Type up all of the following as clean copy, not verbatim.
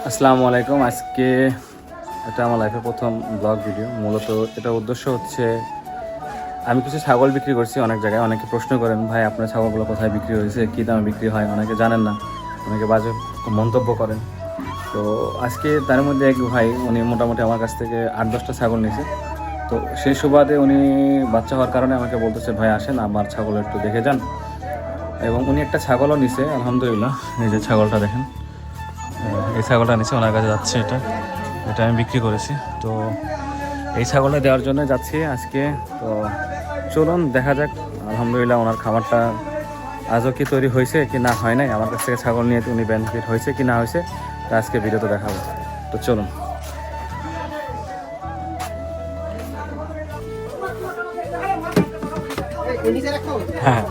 আসসালামু আলাইকুম। আজকে এটা আমার লাইফের প্রথম ব্লগ ভিডিও। মূলত এটার উদ্দেশ্য হচ্ছে আমি কিছু ছাগল বিক্রি করছি অনেক জায়গায়। অনেকে প্রশ্ন করেন, ভাই আপনার ছাগলগুলো কোথায় বিক্রি হয়েছে, কী দামে বিক্রি হয়, অনেকে জানেন না, অনেকে বাজে মন্তব্য করেন। তো আজকে তার মধ্যে এক ভাই, উনি মোটামুটি আমার কাছ থেকে 8-10টা ছাগল নিয়েছে। তো সেই সুবাদে উনি বাচ্চা হওয়ার কারণে আমাকে বলতেছে, ভাই আসেন আমার ছাগল একটু দেখে যান। এবং উনি একটা ছাগলও নিছে, আলহামদুলিল্লাহ। এই যে ছাগলটা দেখেন, এই ছাগলটা নিচে ওনার কাছে যাচ্ছে। এটা আমি বিক্রি করেছি। তো এই ছাগলটা দেওয়ার জন্য যাচ্ছি আজকে। তো চলুন দেখা যাক, আলহামদুলিল্লাহ ওনার খামারটা আজও কি তৈরি হয়েছে কি না হয় নাই, আমার কাছ থেকে ছাগল নিয়ে উনি বেনিফিট হয়েছে কি না হয়েছে, তা আজকে ভিডিওতে দেখাবো। তো চলুন। হ্যাঁ,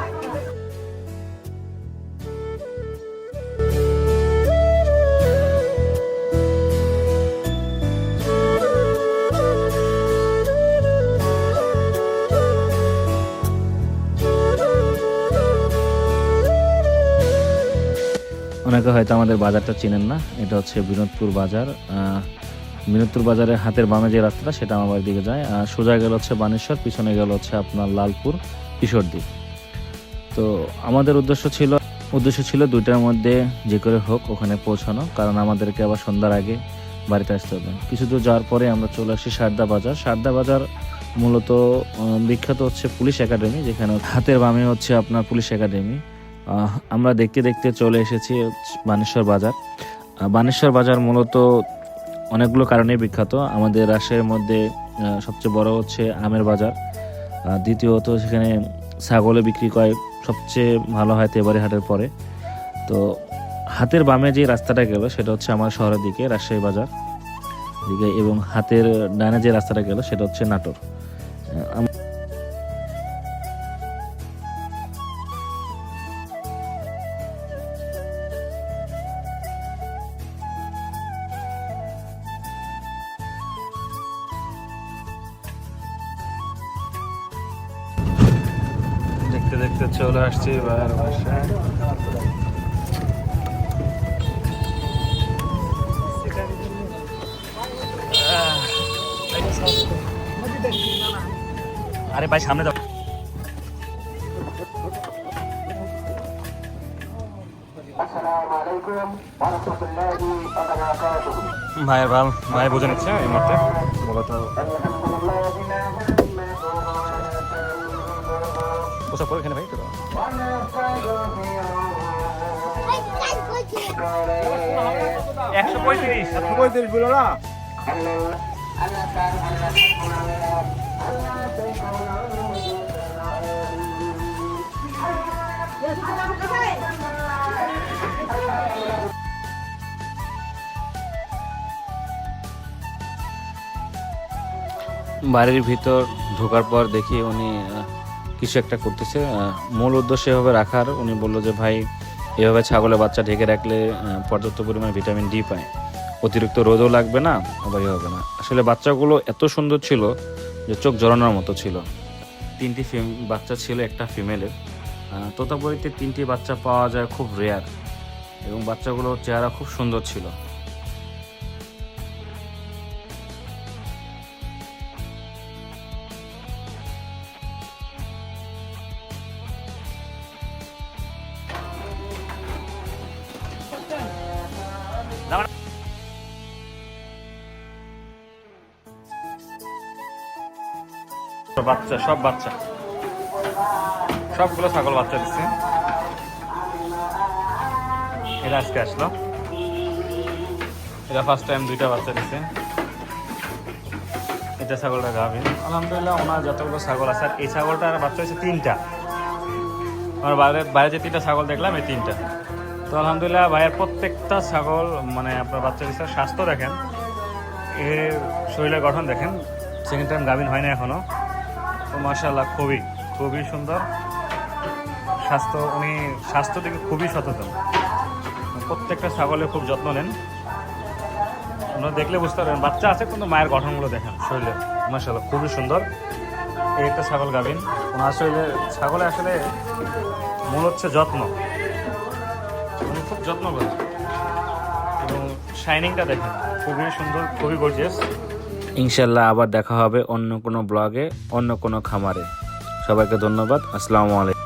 অনেকে হয়তো আমাদের বাজারটা চিনেন না। এটা হচ্ছে বিনোদপুর বাজার। বিনোদপুর বাজারের হাতের বামে যে রাস্তাটা, সেটা আমার বাড়ির দিকে যায়। আর সোজা গেল হচ্ছে বানেশ্বর, পিছনে গেল হচ্ছে আপনার লালপুর, কিশোরদ্বীপ। তো আমাদের উদ্দেশ্য ছিল দুইটার মধ্যে যে করে হোক ওখানে পৌঁছানো, কারণ আমাদেরকে আবার সন্ধ্যার আগে বাড়িতে আসতে হবে। কিছু দূর যাওয়ার পরে আমরা চলে আসি সারদা বাজার। সারদা বাজার মূলত বিখ্যাত হচ্ছে পুলিশ একাডেমি, যেখানে হাতের বামে হচ্ছে আপনার পুলিশ একাডেমি। আমরা দেখতে দেখতে চলে এসেছি বানেশ্বর বাজার। বানেশ্বর বাজার মূলত অনেকগুলো কারণে বিখ্যাত। আমাদের রাজশাহীর মধ্যে সবচেয়ে বড় হচ্ছে আমের বাজার। দ্বিতীয়ত সেখানে ছাগলে বিক্রি করে সবচেয়ে ভালো হয় তেবারি হাটের পরে। তো হাতের বামে যে রাস্তাটা গেল সেটা হচ্ছে আমার শহরের দিকে, রাজশাহী বাজার দিকে, এবং হাতের ডানে যে রাস্তাটা গেল সেটা হচ্ছে নাটোর। দেখতে দেখতে চলে আসছি ভাইয়ের বাসায়। আরে ভাই সামনে যাও। ভাই বুঝে নিচ্ছে এই মুহূর্তে মূলত পোশাক পরে এখানে ভাই তো 135 বলো না। বাড়ির ভিতর ঢোকার পর দেখি উনি কিছু একটা করতেছে। মূল উদ্দেশ্য এভাবে রাখার, উনি বললো যে ভাই এভাবে ছাগলের বাচ্চা ঢেকে রাখলে পর্যাপ্ত পরিমাণে ভিটামিন ডি পায়, অতিরিক্ত রোদও লাগবে না, আবার হবে না। আসলে বাচ্চাগুলো এত সুন্দর ছিল যে চোখ জড়ানোর মতো ছিল। 3টি বাচ্চা ছিল, একটা ফিমেলের। তোতাপুরিতে 3টি বাচ্চা পাওয়া যায় খুব রেয়ার, এবং বাচ্চাগুলোর চেহারা খুব সুন্দর ছিল। সবগুলো ছাগল বাচ্চা দিচ্ছে। এটা আজকে আসলো, এটা ফার্স্ট টাইম 2টা বাচ্চা দিচ্ছে। এটা ছাগলটা গাভিন। আলহামদুলিল্লাহ ওনার যতগুলো ছাগল আছে, আর এই ছাগলটার বাচ্চা হচ্ছে 3টা। আমার বাইরে যে 3টা ছাগল দেখলাম, এই 3টা। তো আলহামদুলিল্লাহ ভাইয়ের প্রত্যেকটা ছাগল মানে আপনার বাচ্চা দিচ্ছে। স্বাস্থ্য দেখেন, এর শরীরের গঠন দেখেন, সেকেন্ড টাইম গাভিন হয় না এখনো। তো মাশাআল্লাহ খুবই সুন্দর উনি স্বাস্থ্য থেকে খুবই সচেতন। প্রত্যেকটা ছাগলের খুব যত্ন নেন। আপনারা দেখলে বুঝতে পারবেন, বাচ্চা আছে কিন্তু মায়ের গঠনগুলো দেখেন শরীরে, মাশাআল্লাহ খুবই সুন্দর। এই একটা ছাগল গাভিন। ওনার শরীরে ছাগলে আসলে মূল হচ্ছে যত্ন, উনি খুব যত্ন করেন। এবং শাইনিংটা দেখেন, খুবই সুন্দর, খুবই গর্জিয়াস। ইনশাল্লাহ আবার দেখা হবে অন্য কোনো ব্লগে, অন্য কোনো খামারে। সবাইকে ধন্যবাদ। আসসালামু আলাইকুম।